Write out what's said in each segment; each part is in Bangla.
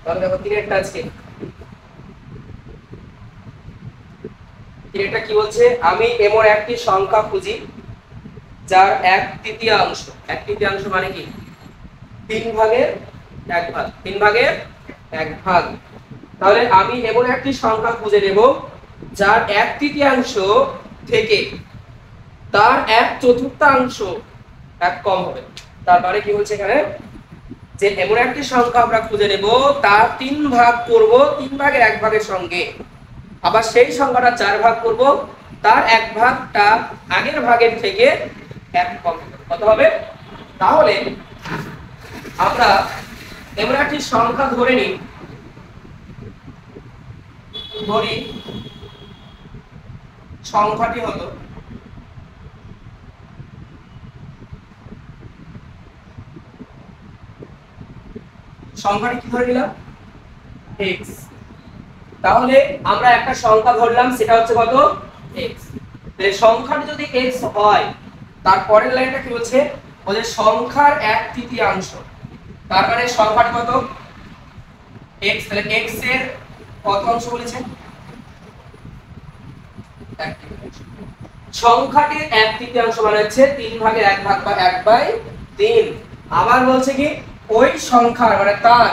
তাহলে দেখো তিনেরটা আজকে তিনেরটা কি বলছে, আমি এমন একটি সংখ্যা খুঁজি যার এক তৃতীয়াংশ, এক তৃতীয়াংশ মানে কি 3/1 3/1 তাহলে আমি এমন একটি সংখ্যা খুঁজে নেব যার এক তৃতীয়াংশ থেকে তার এক চতুর্থাংশ এক কম হবে। তার মানে কি বলছে এখানে, যে এমন একটি সংখ্যা আমরা খুঁজে নেব তার 3 ভাগ করব 3/1 সঙ্গে, আবার সেই সংখ্যাটা 4 ভাগ করব তার 1 ভাগটা আগের ভাগের থেকে 1 কম হবে। কত হবে? তাহলে আমরা এমন একটি সংখ্যা ধরি সংখ্যাটি হলো কি ধরে নিলাম x। তাহলে আমরা একটা সংখ্যা ধরলাম, সেটা হচ্ছে কত x। তাহলে সংখ্যাটি যদি x হয়, তারপরের লাইনটা কি বলছে, বলে সংখ্যার এক তৃতীয়াংশ। তার মানে সংখ্যাটি কত x, তাহলে x এর কত অংশ বলেছে, সংখ্যাটির এক তৃতীয়াংশ মানে হচ্ছে 3/1 বা 1/3। আবার বলছে কি ওই সংখ্যার মানে তার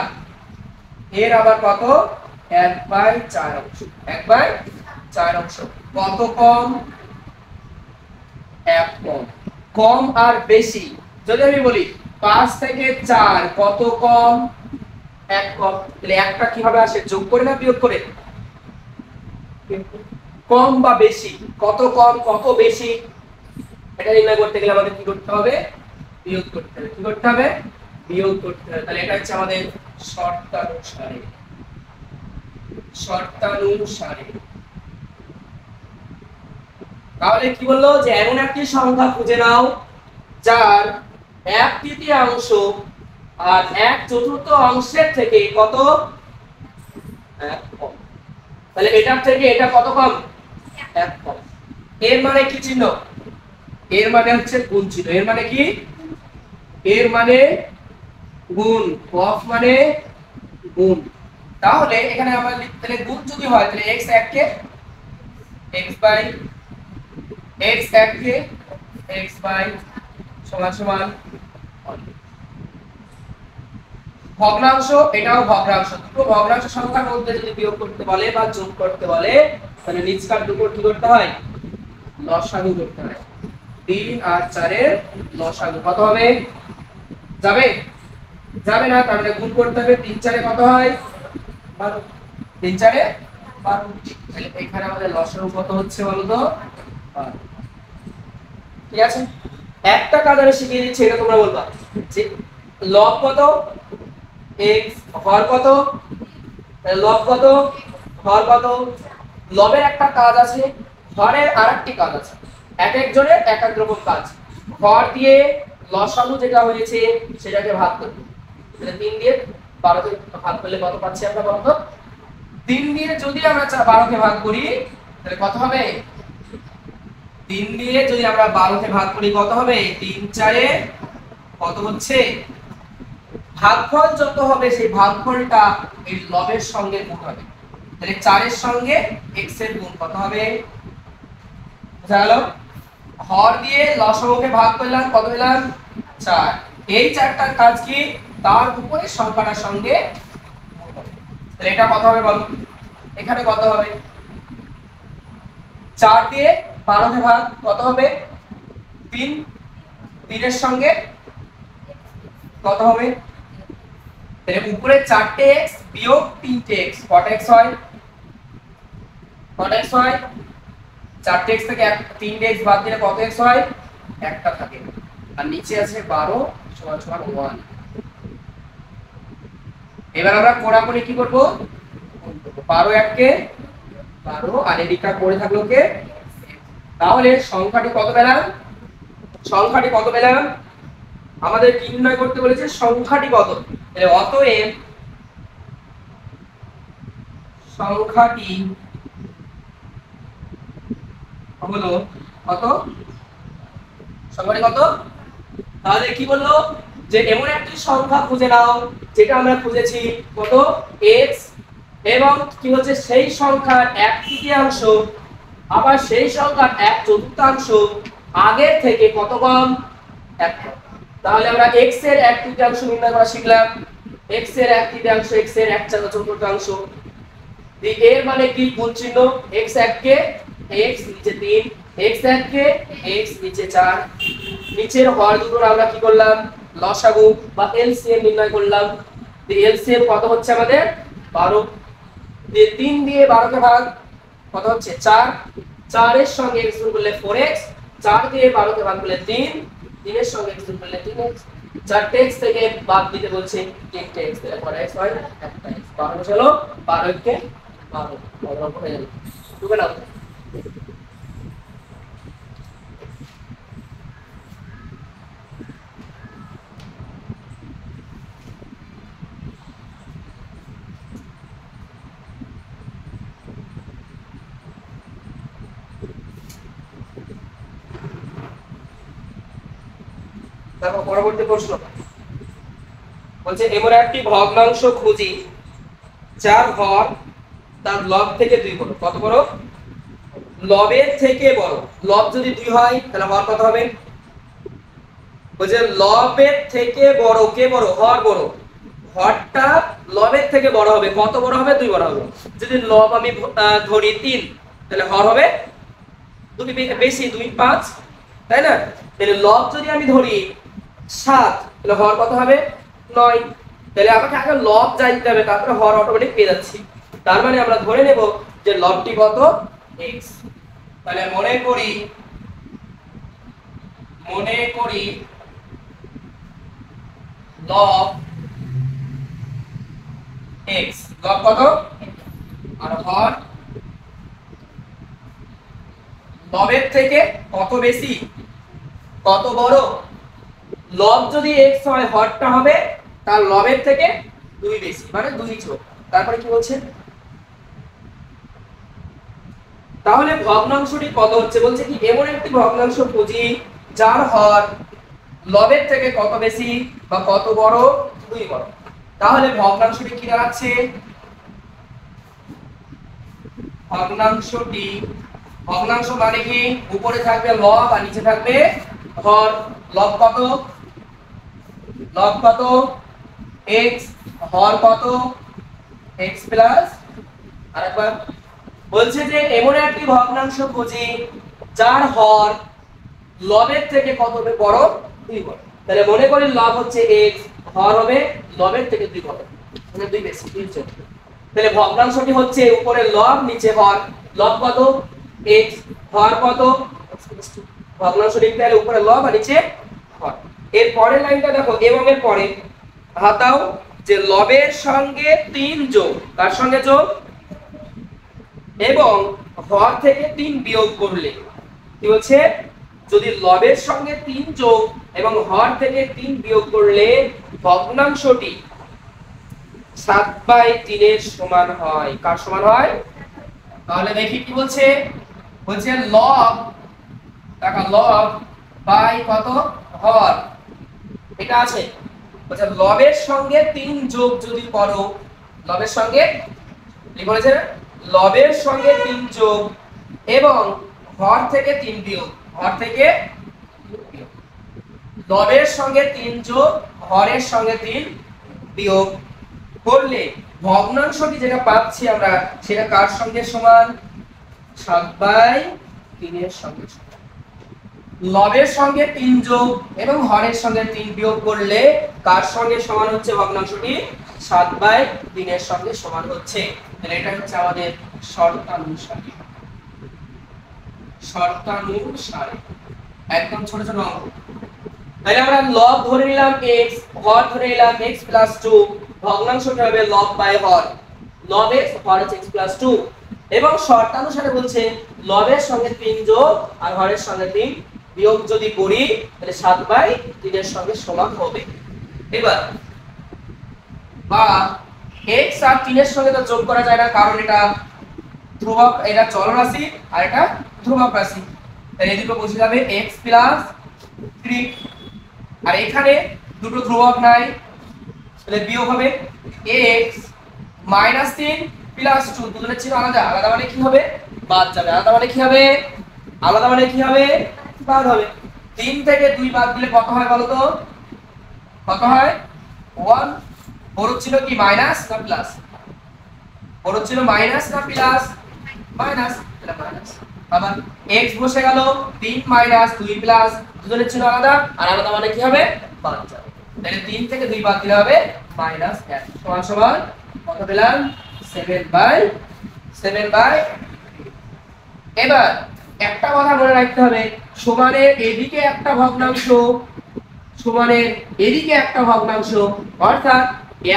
এর আবার কত 1/4 অংশ, 1/4 অংশ। কত কম? 1 কম। কম আর বেশি যদি আমি বলি 5 থেকে 4 কত কম? 1 কম। তাহলে একটা কিভাবে আসে, যোগ করে না বিয়োগ করে? কম বা বেশি, কত কম কত বেশি, এটা নির্ণয় করতে গেলে আমাদের কি করতে হবে? বিয়োগ করতে হবে। কি করতে হবে? বিয়োগ করতে হবে। তাহলে এটা হচ্ছে আমাদের শর্তানুসারে। তাহলে কি বললো, যে এমন একটি সংখ্যা খুঁজে নাও যার এক তৃতীয়াংশ আর এক চতুর্থ অংশের থেকে কত 1 কম। তাহলে এটার থেকে এটা কত কম? 1 কম। এর মানে কি চিহ্ন? এর মানে হচ্ছে গুণ চিহ্ন। এর মানে কি? এর মানে গুণ। অফ মানে গুণ। তাহলে এখানে আমরা তাহলে গুণ যদি হয় তাহলে x 1 কে x বাই x 1 কে x বাই সমান সমান ভগ্নাংশ, এটাও ভগ্নাংশ। দুটো ভগ্নাংশ সংখ্যার মধ্যে যদি বিয়োগ করতে বলে বা যোগ করতে বলে, তাহলে নিচকার দুটো কি করতে হয়? লসাগু করতে হয়। 3 আর 4 এর লসাগু কত হবে? যাবে? যাবে না। তাহলে গুণ করতে হবে। 3 4 এ কত হয়? 12। 3 4 এ 12। তাহলে এখানে আমাদের লসাগু কত হচ্ছে বলো তো? 12। ঠিক আছে, একটা কাজ আমি শিখিয়ে দিচ্ছি, এটা তোমরা বলবা যে লব কত, x, হর কত, লব কত, হর কত। লবের একটা কাজ আছে, হরের আরেকটি কাজ আছে। এক একজনের এক এক রকম কাজ। হর দিয়ে লসাগু যেটা হয়েছে সেটাকে ভাগ করব। তাহলে 3 দিয়ে 12 কে ভাগ করলে কত পাচ্ছি আমরা বলো তো? 3 দিয়ে যদি আমরা 12 কে ভাগ করি তাহলে কত হবে? 3 দিয়ে যদি আমরা 12 কে ভাগ করি কত হবে? 3 4 এ কত হচ্ছে? ভাগফল যত হবে সেই ভাগফলটা এই লবের সঙ্গে গুণ হবে। তাহলে 4 এর সঙ্গে x এর গুণ কত হবে? বুঝা গেল? হর দিয়ে লসাগুকে ভাগ করলাম, কত পেলাম? 4। এই 4টার কাজ কি? তার উপরে সংখ্যাটার সঙ্গে গুণ হবে। তাহলে এটা কত হবে বলো? এখানে কত হবে? 4 দিয়ে 12 কে ভাগ কত হবে? 3। 3 এর সঙ্গে কত হবে? তাহলে উপরে 4টে x বিয়োগ 3টে x কত x হয়? কত x হয়? 4টে x থেকে 3টে x বাদ দিলে কত x হয়? একটা থাকে। আর নিচে আছে 12 সমান সমান 1। এবার আমরা কোড়াকুড়ি কি করব? 12 1 কে 12 আর এদিকটা পড়ে থাকলো কে? তাহলে সংখ্যাটি কত পেলাম? সংখ্যাটি কত পেলাম? আমাদের কি নির্ণয় করতে বলেছে? সংখ্যাটি কত। তাহলে অতএব সংখ্যাটি হলো কত? সংখ্যাটি কত? তাহলে কি বললো? যে এমন একটি সংখ্যা খুঁজে নাও যেটা আমরা খুঁজেছি কত x, এবং কি হচ্ছে সেই সংখ্যার 1/3 আবার সেই সংখ্যার 1/4 আগের থেকে কত কম 1 কম। তাহলে আমরা x এর 1/3 নির্ণয় করা শিখলাম। x এর 1/3 x এর 1/4 এর মানে কি গুণ চিহ্ন, x 1 কে x নিচে 3, x 1 কে x নিচে 4, নিচের হর দুটোর আমরা কি করলাম লসাগু বা এলসিএম নির্ণয় করলাম। এলসিএম কত হচ্ছে আমাদের 12, 3 দিয়ে 12 কে ভাগ কত হচ্ছে 4, 4 এর সঙ্গে x গুণ করলে 4x, 4 দিয়ে 12 কে ভাগ করলে 3, 3 এর সঙ্গে x গুণ করলে 3x, 4টে x থেকে বাদ দিতে বলছে 3টে x, তাহলে পরে x হয় 1টা x, 12 হলো 12 কে 12 12 হয়ে যাবে। ঠিক আছে না? তারপর পরবর্তী প্রশ্ন বলছে এমন একটি ভগ্নাংশ খুঁজি যার হর তার লব থেকে 2 বড়। কত বড়? লবের থেকে বড়। লব যদি 2 হয় তাহলে হর কত হবে? বলছে লবের থেকে বড় কে বড়? হর বড়। হরটা লবের থেকে বড় হবে। কত বড় হবে? 2 বড় হবে। যদি লব আমি ধরি 3 তাহলে হর হবে 2 বেশি, 2 5, তাই না? তাহলে লব যদি আমি ধরি 7 তাহলে হর কত হবে? 9। তাহলে আমাকে আগে লব জানতে হবে, তারপরে হর অটোমেটিক পেয়ে যাচ্ছি। তার মানে আমরা ধরে নেব যে লবটি কত x। তাহলে মনে করি লব x, লব কত আর হর লবের থেকে কত বেশি কত বড়? লব যদি x হয় হরটা হবে তার লবের থেকে 2 বেশি, মানে 2 ছোট। তারপরে কি বলছে? তাহলে ভগ্নাংশটি কত হচ্ছে? বলছে কি এমন একটি ভগ্নাংশ খুঁজি যার হর লবের থেকে কত বেশি বা কত বড়? 2 বড়। তাহলে ভগ্নাংশটি কি দাঁড়াচ্ছে? ভগ্নাংশ মানে কি উপরে থাকবে লব আর নিচে থাকবে হর। লব কত? লব কত x, হর কত x প্লাস। আরেকবার বলছে যে এমন একটি ভগ্নাংশ খুঁজি যার হর লবের থেকে কত বড়? 2 বড়। তাহলে মনে করি লব হচ্ছে x, হর হবে লবের থেকে 2 বড়, মানে 2 বেশি, 2 ছোট। তাহলে ভগ্নাংশটি হচ্ছে উপরে লব নিচে হর। লব কত x, হর কত x + 2। ভগ্নাংশটি তাহলে উপরে লব আর নিচে হর। এর পরের লাইনটা দেখো, এবং এর পরে হাতাও যে লবের সঙ্গে 3 যোগ, কার সঙ্গে যোগ? এবং হর থেকে 3 বিয়োগ করলে কি বলছে? যদি লবের সঙ্গে 3 যোগ এবং হর থেকে 3 বিয়োগ করলে ভগ্নাংশটি 7/3 এর সমান হয়। কার সমান হয়? তাহলে দেখি কি বলছে। বলছে লব, টাকা লব বাই কত হর, এটা আছে। বলছে লবের সঙ্গে 3 যোগ যদি করো, লবের সঙ্গে কি বলেছে? লবের সঙ্গে 3 যোগ এবং হর থেকে 3 বিয়োগ, হর থেকে বিয়োগ। লবের সঙ্গে 3 যোগ হরের সঙ্গে 3 বিয়োগ করলে ভগ্নাংশটি যেটা পাচ্ছি আমরা সেটা কার সঙ্গে সমান? 7/3 এর সঙ্গে সমান। লবের সঙ্গে 3 যোগ এবং হরের সঙ্গে 3 বিয়োগ করলে কার সঙ্গে সমান হচ্ছে? ভগ্নাংশটি 7/3 এর সঙ্গে সমান হচ্ছে। তাহলে এটা হচ্ছে আমাদের শর্তানুসারে একদম ছোট ছোট অঙ্ক। তাহলে আমরা লব ধরে নিলাম x, হর ধরে নিলাম x + 2, ভগ্নাংশটি হবে লব বাই হর। লব x, হর x + 2, এবং শর্তানুসারে বলছে লবের সঙ্গে 3 যোগ আর হরের সঙ্গে 3 বিয়োগ যদি করি তাহলে 7/3 এর সঙ্গে সমান হবে। এবার বা x আর 3 এর সঙ্গে তো যোগ করা যায় না, কারণ এটা ধ্রুবক, এটা চলরাশি আর এটা ধ্রুবক রাশি। তাহলে এই দুটো বসে যাবে x + 3, আর এখানে দুটো ধ্রুবক নাই, তাহলে বিয়োগ হবে x মাইনাস 3 প্লাস 2, দুটোর চিহ্ন আলাদা, আলাদা মানে কি হবে বাদ যাবে, আলাদা মানে কি হবে, আলাদা মানে কি হবে বাদ হবে। 3 থেকে 2 বাদ দিলে কত হয় বলো তো, কত হয় 1। বড় ছিল কি মাইনাস না প্লাস, বড় ছিল মাইনাস না প্লাস, মাইনাস, এটা মাইনাস। আবার x বসে গেল 3 মাইনাস 2 প্লাস, দুটোর চিহ্ন আলাদা, আর আলাদা মানে কি হবে বাদ যাবে। তাহলে 3 থেকে 2 বাদ দিলে হবে মাইনাস 1 সমান সমান কত পেলাম 7/7। এবার একটা কথা মনে রাখতে হবে, সমানের এদিকে একটা ভগ্নাংশ, সমানের এদিকে একটা ভগ্নাংশ, অর্থাৎ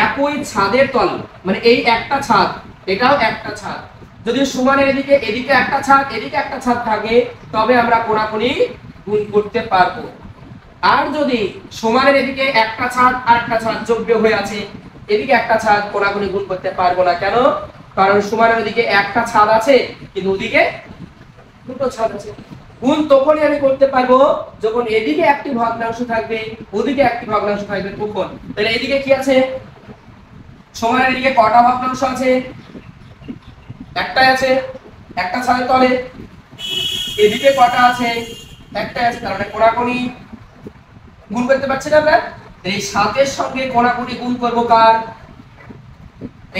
একই ছাদের তল, মানে এই একটা ছাদ এটাও একটা ছাদ, যদি সমানের এদিকে এদিকে একটা ছাদ এদিকে একটা ছাদ থাকে তবে আমরা কোণাকুণি গুণ করতে পারবো। আর যদি সমানের এদিকে একটা ছাদ আর একটা ছাদ যোগ বিয়োগ হয়ে আছে, এদিকে একটা ছাদ কোণাকুণি গুণ করতে পারবো না, কেন? কারণ সমানের ওদিকে একটা ছাদ আছে কিন্তু ওদিকে দুটো ছাদ আছে। গুণ তখনই আমি করতে পারবো যখন এদিকে একটি ভগ্নাংশ থাকবে ওদিকে একটি ভগ্নাংশ থাকবে, তখন। তাহলে এদিকে কি আছে, সমানের এদিকে কটা ভগ্নাংশ আছে, একটাই আছে, একটা ছাদের তলে। এদিকে কটা আছে, একটাই আছে, তার মানে কোণাকুণি গুণ করতে পারছি না আমরা। এই 7 এর সঙ্গে কোণাকুণি গুণ করব কার,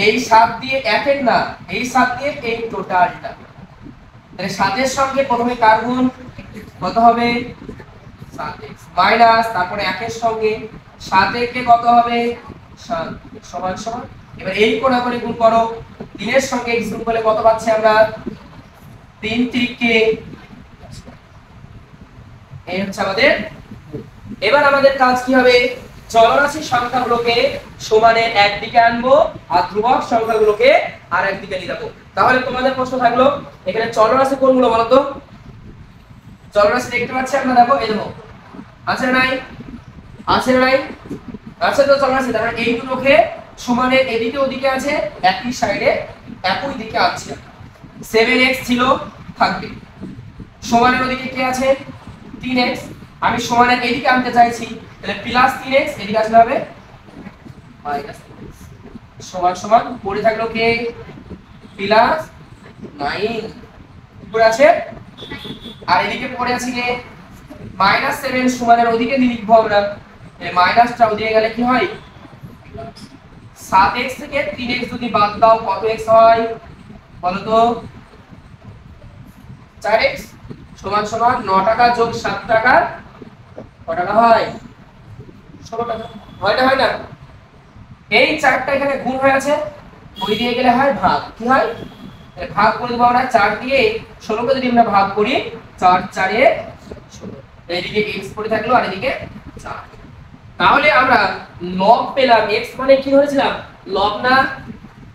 এই 7 দিয়ে একের না, এই 7 দিয়ে এই টোটালটা। তাহলে 7 এর সঙ্গে প্রথমে কার গুণ, কত হবে 7x মাইনাস, তারপরে 1 এর সঙ্গে 7 কে কত হবে 7 সমান সমান। এবার এই কোণাকুণি গুণ করো, 3 এর সঙ্গে x গুণ করলে কত পাচ্ছি আমরা 3 3 এই হচ্ছে আমাদের। এবার আমাদের কাজ কি হবে, চলরাশি সংখ্যাগুলোকে সমানের একদিকে আনবো আর ধ্রুবক সংখ্যাগুলোকে আর একদিকে নিয়ে যাবো। তাহলে তোমাদের প্রশ্ন থাকলো এখানে চলরাশি কোনগুলো বলো তো, চলরাশি দেখতে পাচ্ছি আমরা, দেখো এই দেখো আছে না নাই, আছে না নাই, আছে তো চলরাশি। তার মানে এইগুলোকে সমানের এদিকে ওদিকে আছে, একই সাইডে একই দিকে আছে। 7x ছিল থাকবে, সমানের ওদিকে কি আছে 3x, আমি সমানের এদিকে আনতে চাইছি, তাহলে প্লাস 3x এদিকে আসলে হবে মাইনাস 3x সমান সমান পড়ে থাকলো কে প্লাস 9 উপরে আছে, আর এদিকে পড়ে আছে কে -7 সমানের ওদিকে লিখবো আমরা, এই মাইনাসটা ওদিকে গেলে কি হয় 7x থেকে 3x যদি বাদ দাও কত x হয় বলো তো 4x সমান সমান 9 টাকা যোগ 7 টাকা কত টাকা হয় 16 টাকা, হয় না? এই 4টা এখানে গুণ হয়ে আছে, ওই দিয়ে গেলে হয় ভাগ, কি হয় ভাগ করে দেব আমরা 4 দিয়ে 16 কে যদি আমরা ভাগ করি 4 4 এ 16, এইদিকে x পড়ে থাকলো আর এদিকে 4। তাহলে আমরা লব পেলাম, x মানে কি ধরেছিলাম লব না,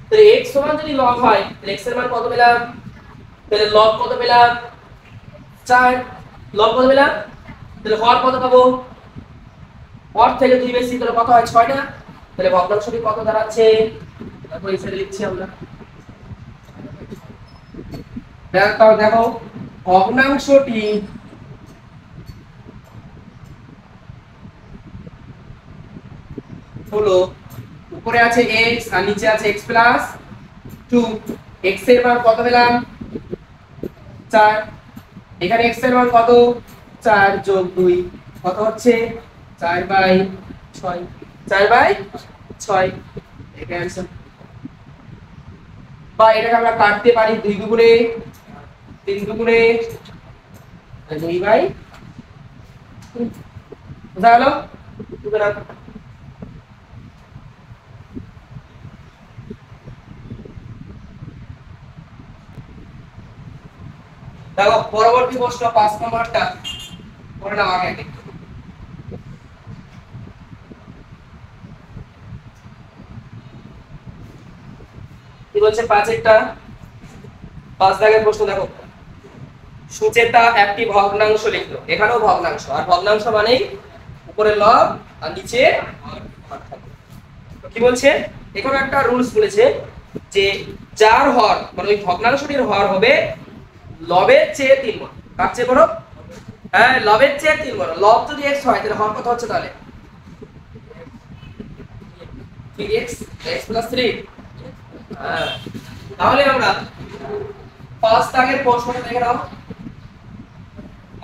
তাহলে x সমান যদি লব হয় তাহলে x এর মান কত পেলাম, তাহলে লব কত পেলাম 4, লব কত পেলাম, তাহলে হর কত পাবো, হর থেকে 2 বেশি তাহলে কত হয় 6 না, তাহলে ভগ্নাংশটি কত দাঁড়াচ্ছে দেখো এই সাইডে লিখছি আমরা, দেখো ভগ্নাংশটি হলো উপরে আছে x আর নিচে আছে x প্লাস 2, x এর মান কত পেলাম 4, এখানে x এর মান কত 4 যোগ 2 কত হচ্ছে 4/6, 4/6 এটা आंसर। বা এটাকে আমরা কাটতে পারি 2 দুগুণে 3 দুগুণে 2/, বুঝা গেল? দেখো পরবর্তী প্রশ্ন 5 নম্বরটা করে নাও আগে একটু। কি বলছে 5 একটা 5 দাগের প্রশ্ন দেখো, সুচেতা একটি ভগ্নাংশ লিখলো, এখানেও ভগ্নাংশ, আর ভগ্নাংশ মানেই উপরে লব আর নিচে হর থাকে। তো কি বলছে এখানে একটা রুলস বলেছে যে যার হর মানে ওই ভগ্নাংশটির হর হবে লবের চেয়ে 3 গুণ, কার চেয়ে বড়, হ্যাঁ লবের চেয়ে 3 গুণ। লব যদি x হয় তাহলে হর কত হচ্ছে তাহলে 3x x + 3। হ্যাঁ, তাহলে আমরা ফার্স্ট আগের প্রশ্নটা দেখে নাও।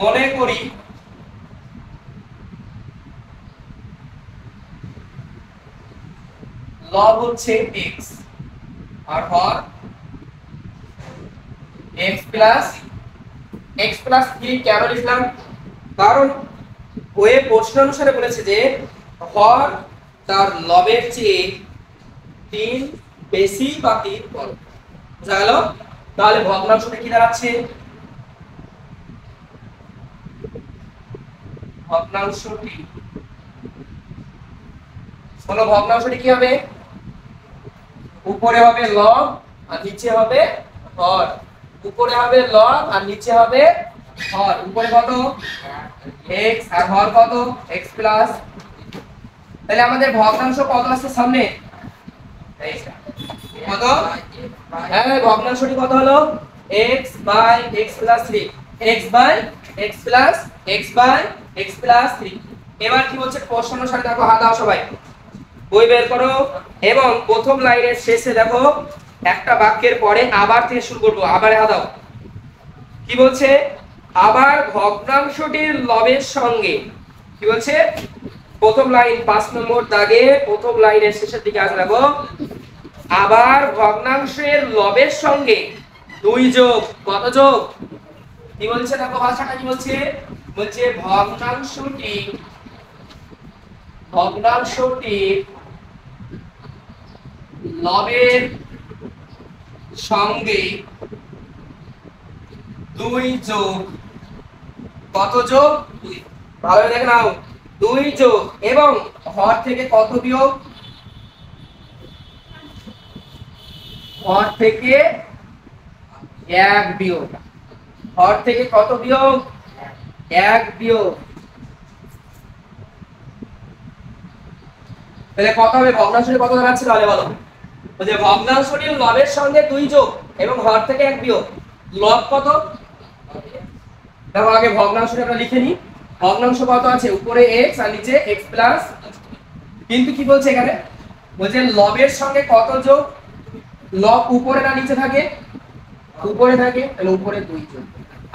মনে করি লব হচ্ছে x আর হর x + 3। কেন লিখলাম? কারণ ওই প্রশ্ন অনুসারে বলেছে যে হর তার লবের চেয়ে 3 বেশি বা 3 বড়। বুঝা গেল? তাহলে ভগ্নাংশটা কি দাঁড়াচ্ছে? ভগ্নাংশটি ভগ্নাংশটি কি হবে? উপরে হবে লব আর নিচে হবে হর। উপরে হবে লব আর নিচে হবে হর। উপরে কত? x আর হর কত? x plus. তাহলে আমাদের ভগ্নাংশ কত আছে সামনে? কত? হ্যাঁ, ভগ্নাংশটি কত হলো? x by x plus 3। x by x plus x by x plus 3। এবার কি বলছে প্রশ্ন অনুসারে দেখো, হাত দাও সবাই, বই বের করো এবং প্রথম লাইনের শেষে দেখো একটা বাক্যের পরে আবার থেকে শুরু করব। আবার হাত দাও। কি বলছে? আবার ভগ্নাংশটির লবের সঙ্গে, কি বলছে? প্রথম লাইন 5 নম্বর দাগে প্রথম লাইনের শেষের দিকে আসবে দেখো, আবার ভগ্নাংশের লবের সঙ্গে 2 যোগ কত যোগ? কি বলছে দেখো ভাষাটা কি বলছে? বলছে ভগ্নাংশটি লবের সঙ্গে 2 যোগ কত যোগ? 2। ভালো দেখে নাও, 2 যোগ এবং হর থেকে কত বিয়োগ? হর থেকে 1 বিয়োগ। হর থেকে কত বিয়োগ? 1 বিয়োগ। তাহলে কত হবে? ভগ্নাংশটি কত দাঁড়াচ্ছে তাহলে বলো? বলছে ভগ্নাংশটির লবের সঙ্গে 2 যোগ এবং হর থেকে 1 বিয়োগ। লব কত? দেখো আগে ভগ্নাংশটা আমরা লিখে নিই। ভগ্নাংশ কত আছে? উপরে x আর নিচে x প্লাস। কিন্তু কি বলছে এখানে? বলছে লবের সঙ্গে কত যোগ? লব উপরে না নিচে থাকে? উপরে থাকে, তাহলে উপরে 2 যোগ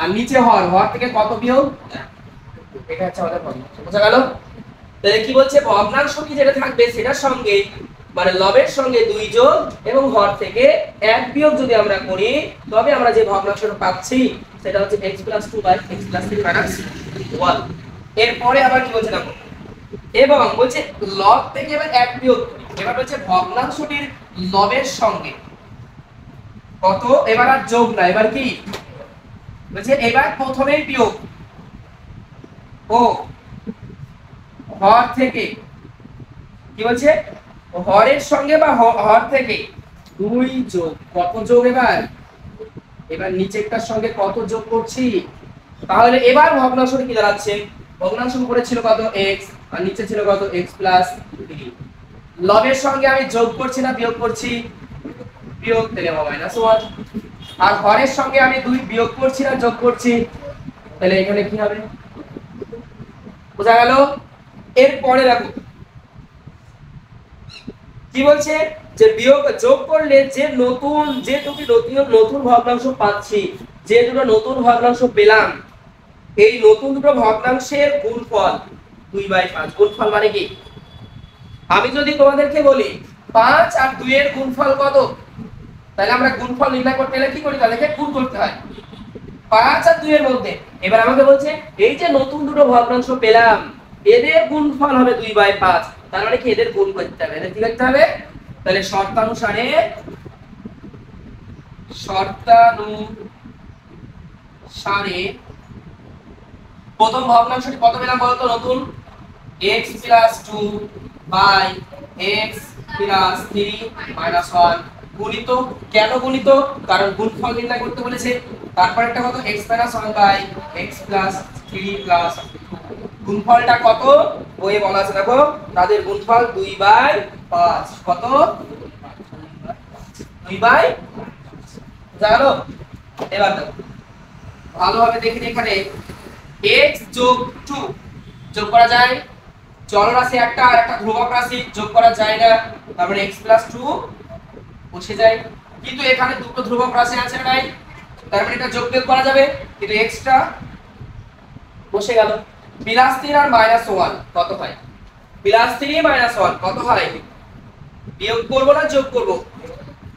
আর নিচে হর। হর থেকে কত বিয়োগ? এটা হচ্ছে আমাদের ভগ্নাংশ। বুঝা গেল? তাহলে কি বলছে? ভগ্নাংশটি যেটা থাকবে সেটার সঙ্গে মানে লবের সঙ্গে 2 যোগ এবং হর থেকে 1 বিয়োগ যদি আমরা করি তবে আমরা যে ভগ্নাংশটা পাচ্ছি সেটা হচ্ছে x + 2 বাই x + 3 - 1। এরপরে আবার কি বলছে দেখো, এবং বলছে লব থেকে এবার 1 বিয়োগ করি। এবার বলছে ভগ্নাংশটির লবের সঙ্গে কত? এবার আর যোগ না, এবার কি বলছে? এবার প্রথমেই বিয়োগ ও হর থেকে, কি বলছে? হরের সঙ্গে বা হর থেকে 2 যোগ কত যোগ? এবার নিচেরটার সঙ্গে কত যোগ করছি? তাহলে এবার ভগ্নাংশটি কি দাঁড়াচ্ছে? ভগ্নাংশ উপরে ছিল কত? x আর নিচে ছিল কত? x + 3। লবের সঙ্গে আমি যোগ করছি না বিয়োগ করছি? বিয়োগ, তাহলে -1। আর হরের সঙ্গে আমি 2 বিয়োগ করছি না যোগ করছি? তাহলে এখানে কি হবে? বোঝা গেল? এরপরে দেখো কি বলছে? যে বিয়োগ যোগ করলে যে নতুন ভগ্নাংশ পাচ্ছি, যে দুটো নতুন ভগ্নাংশ পেলাম, এই নতুন দুটো ভগ্নাংশের গুণফল 2/5। গুণফল মানে কি? আমি যদি তোমাদেরকে বলি 5 আর 2 এর গুণফল কত, তাহলে আমরা গুণফল নির্ণয় করতে গেলে কি করি? তাদেরকে গুণ করতে হয় 5 আর 2 এর মধ্যে। এবার আমাকে বলছে এই যে নতুন দুটো ভগ্নাংশ পেলাম এদের গুণফল হবে 2/5। তার মানে কি এদের গুণ করতে হবে। এদের কি করতে হবে? তাহলে শর্তানুসারে প্রথম ভগ্নাংশটি কত পেলাম বলতো? নতুন x + 2 বাই x + 3 - 1 গুণিত। কেন গুণিত? কারণ গুণফল নির্ণয় করতে বলেছে। তারপর একটা কত? x - 1 by x + 3 + 2। গুণফলটা কত? বইয়ে বলা আছে দেখো, তাদের গুণফল 2/5। কত? 2/5। জানো? এবার দেখো ভালোভাবে দেখে, এখানে x + 2 যোগ করা যায়, চলরাশি একটা আর একটা ধ্রুবক রাশি যোগ করা যায় না, তার মানে x + 2 বসে যায়। কিন্তু এখানে দুটো ধ্রুবক রাশি আছে নাই, তার মানে এটা যোগ বিয়োগ করা যাবে, কিন্তু x টা বসে গেল। +3 আর -1 কত হয়? +3 -1 কত হয়? বিয়োগ করব না যোগ করব?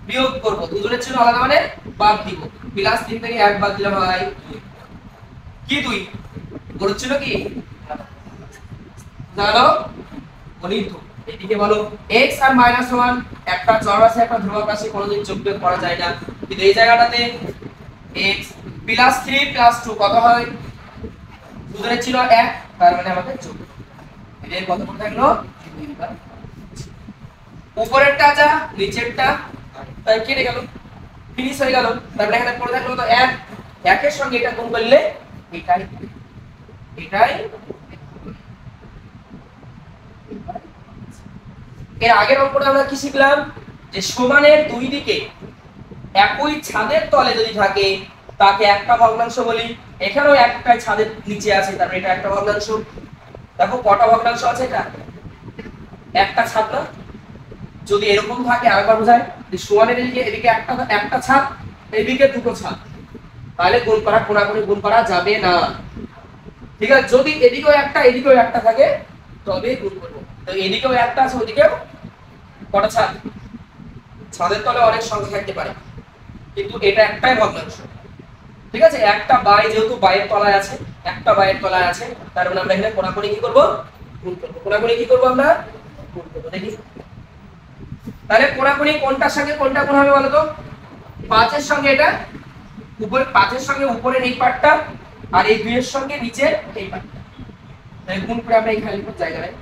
বিয়োগ করব। দুজনের ছিল আলাদা মানে বাদ দিব। +3 থেকে 1 বাদ দিলে ভাই কি 2 বলছিল কি জানো গণিত। এদিকে বলো x আর -1 একটা চলরাশি একটা ধ্রুবক রাশি কোনোদিন যোগ বিয়োগ করা যায় না, কিন্তু এই জায়গাটাতে x +3 + 2 কত হয়? দুজনের ছিল 1, তার মানে আমাদের যোগ। এর কত করে থাকলো? 2 উপরেরটা যা নিচেরটা তাই কেটে গেল, ফিনিশ হয়ে গেল। তারপরে এখানে পড়ে থাকলো তো 1, 1 এর সঙ্গে এটা গুণ করলে এটাই এটাই। এর আগের অঙ্কটা আমরা কি শিখলাম? যে সমানের দুই দিকে একই ছাদের তলে যদি থাকে তাকে একটা ভগ্নাংশ বলি। এখানেও একটা ছাদের নিচে আছে, তার মানে এটা একটা ভগ্নাংশ। দেখো কটা ভগ্নাংশ আছে? এটা একটা ছাদ না? যদি এরকম থাকে আরেকবার বোঝায় যে সমানের এদিকে এদিকে একটা ছাদ, এদিকে দুটো ছাদ, তাহলে গুণ করা কোনাকুনি গুণ করা যাবে না। ঠিক আছে, যদি এদিকেও একটা এদিকেও একটা থাকে তবে গুণ করব। তো এদিকেও একটা আছে ওদিকেও কটা ছাদ? ছাদের তলে অনেক সংখ্যা থাকতে পারে, কিন্তু এটা একটাই ভগ্নাংশ। ঠিক আছে, একটা বাই যেহেতু বাইয়ের তলায় আছে, একটা বাইয়ের তলায় আছে, তার মানে আমরা এখানে কোনাকুনি কি করব? গুণ করব। কোনাকুনি কি করব আমরা? গুণ করব। দেখি তাহলে কোনাকুনি কোনটার সঙ্গে কোনটা গুণ হবে বলো তো? 5 এর সঙ্গে এটা উপরে, 5 এর সঙ্গে উপরের এই পার্টটা, আর এই 2 এর সঙ্গে নিচের এই পার্টটা। তাহলে গুণ করে আমরা এখানে লিখব জায়গায়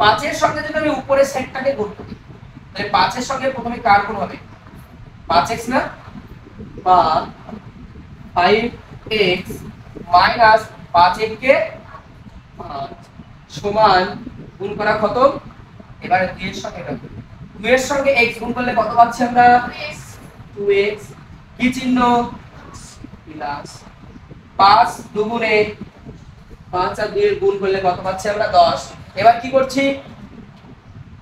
5 এর সঙ্গে যদি আমি উপরের সেটটাকে গুণ করি, তাহলে 5 এর সঙ্গে প্রথমে কার গুণ হবে? 5x না, বা 5x মাইনাস 5x কে 5 সমান গুণ করা খতম। এবারে 2 এর সঙ্গে এটা 2 এর সঙ্গে x গুণ করলে কত পাচ্ছি আমরা? 2x। কি চিহ্ন? প্লাস। 5 দুগুণে 5 আর 2 এর গুণ করলে কত পাচ্ছি আমরা? 10। এবার কি করছি?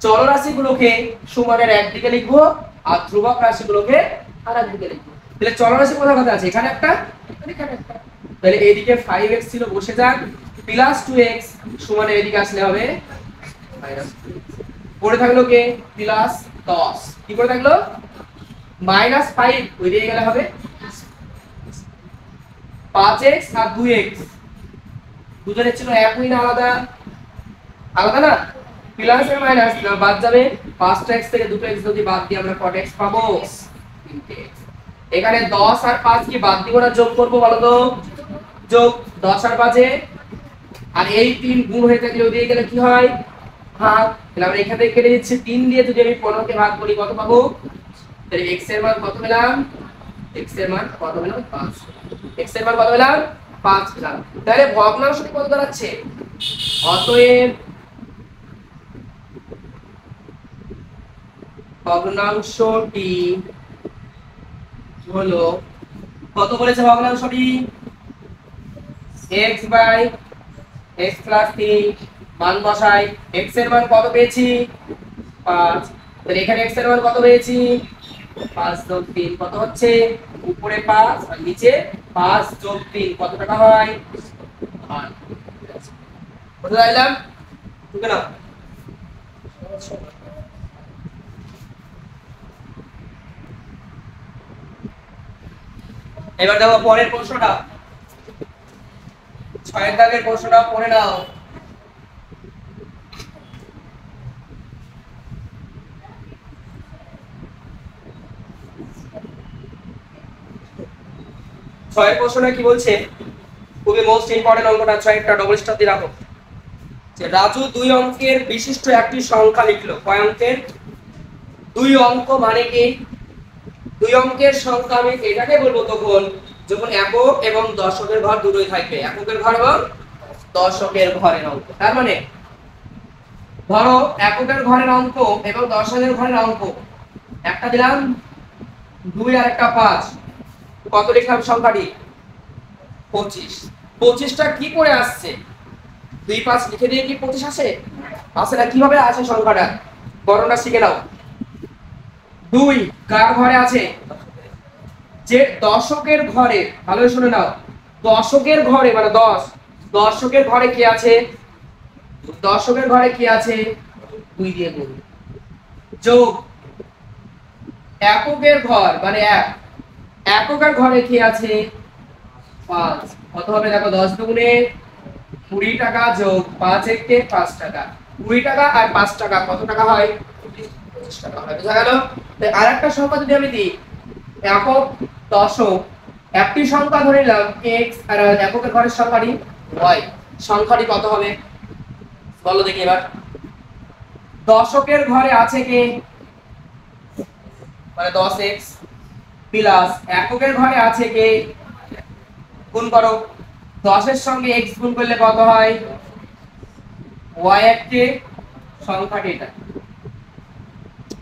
চলরাশিগুলোকে সমানের একদিকে লিখবো আর ধ্রুবক রাশিগুলোকে আরেক দিকে লিখবো। তাহলে চলরাশি কোথায় কোথায় আছে? এখানে একটা, এখানে একটা। তাহলে এদিকে 5x ছিল বসে যাক, প্লাস 2x সমান এদিকে আসলে হবে মাইনাস 2x। পড়ে থাকলো কে? প্লাস 10। কি পড়ে থাকলো? মাইনাস 5 ওই দিকে গেলে হবে 5x আর 2x দুজনের ছিল একই না আলাদা? আলাদা না? প্লাস আর মাইনাস না বাদ যাবে। 5টা x থেকে 2টা x যদি বাদ দিই আমরা কত x পাবো? 3x। এখানে 10 আর 5 কি বাদ দিব না যোগ করব বলো তো? যোগ। 10 আর 5 এ আর এই 3 গুণ হয়ে থাকলে ওই দিকে গেলে কি হয়? ভাগ। তাহলে আমরা এখান থেকে কেটে দিচ্ছি 3 দিয়ে যদি আমি 15 কে ভাগ করি কত পাবো? তাহলে x এর মান কত পেলাম? x এর মান কত পেলাম? 5। x এর মান কত পেলাম? 5 পেলাম। তাহলে ভগ্নাংশটি কত দাঁড়াচ্ছে? অতএব ভগ্নাংশটি হলো কত বলেছে? ভগ্নাংশটি x বাই x প্লাস 3 মান বসাই। x এর মান কত পেয়েছি? 5। তাহলে এখানে x এর মান কত পেয়েছি? 5 যোগ 3 কত হচ্ছে? উপরে 5 আর নিচে 5 যোগ 3 কত টাকা হয়? 8। কত দিলাম? ঠিক না? এবার দেখো পরের প্রশ্নটা, 6 দাগের প্রশ্নটা পড়ে নাও। ছয়ের প্রশ্নটা কি বলছে? খুবই মোস্ট ইম্পর্টেন্ট অঙ্কটা। 6টা ডবল স্টার দিয়ে রাখো। যে রাজু 2 অঙ্কের বিশিষ্ট একটি সংখ্যা লিখলো। কয় অঙ্কের? 2 অঙ্ক মানে কি? 2 অঙ্কের সংখ্যা আমি এটাকে বলবো তখন যখন একক এবং দশকের ঘর দুটোই থাকবে। এককের ঘর এবং দশকের ঘরের অঙ্ক। তার মানে ধরো এককের ঘরের অঙ্ক এবং দশকের ঘরের অঙ্ক একটা দিলাম 2 আর একটা 5, কত লিখলাম সংখ্যাটি? 25। 25টা কি করে আসছে? 2 5 লিখে দিয়ে কি 25 আসে? আসে না। কিভাবে আসে সংখ্যাটা গণনা শিখে নাও। 2 কার ঘরে আছে? যে দশকের ঘরে, ভালো শুনে নাও, দশকের ঘরে মানে 10, দশকের ঘরে কি আছে? দশকের ঘরে কি আছে? 2 দিয়ে গুণ। যোগ এককের ঘর মানে 1, এককের ঘরে কি আছে? 5। কত হবে দেখো? 10 দুগুণে 20 টাকা যোগ 5 একে 5 টাকা। 20 টাকা আর 5 টাকা কত টাকা হয়? 25 টাকা হয়। বুঝা গেল? তাই আরেকটা সংখ্যা যদি আমি দিই একক দশক, একটি সংখ্যা ধরে নিলাম x আর এককের ঘরের সংখ্যাটি y, সংখ্যাটি কত হবে বলো দেখি এবার। দশকের ঘরে আছে কি মানে 10x প্লাস এককের ঘরে আছে কি, গুণ করো 10 এর সঙ্গে x গুণ করলে কত হয়? y একটি সংখ্যাটি এটা।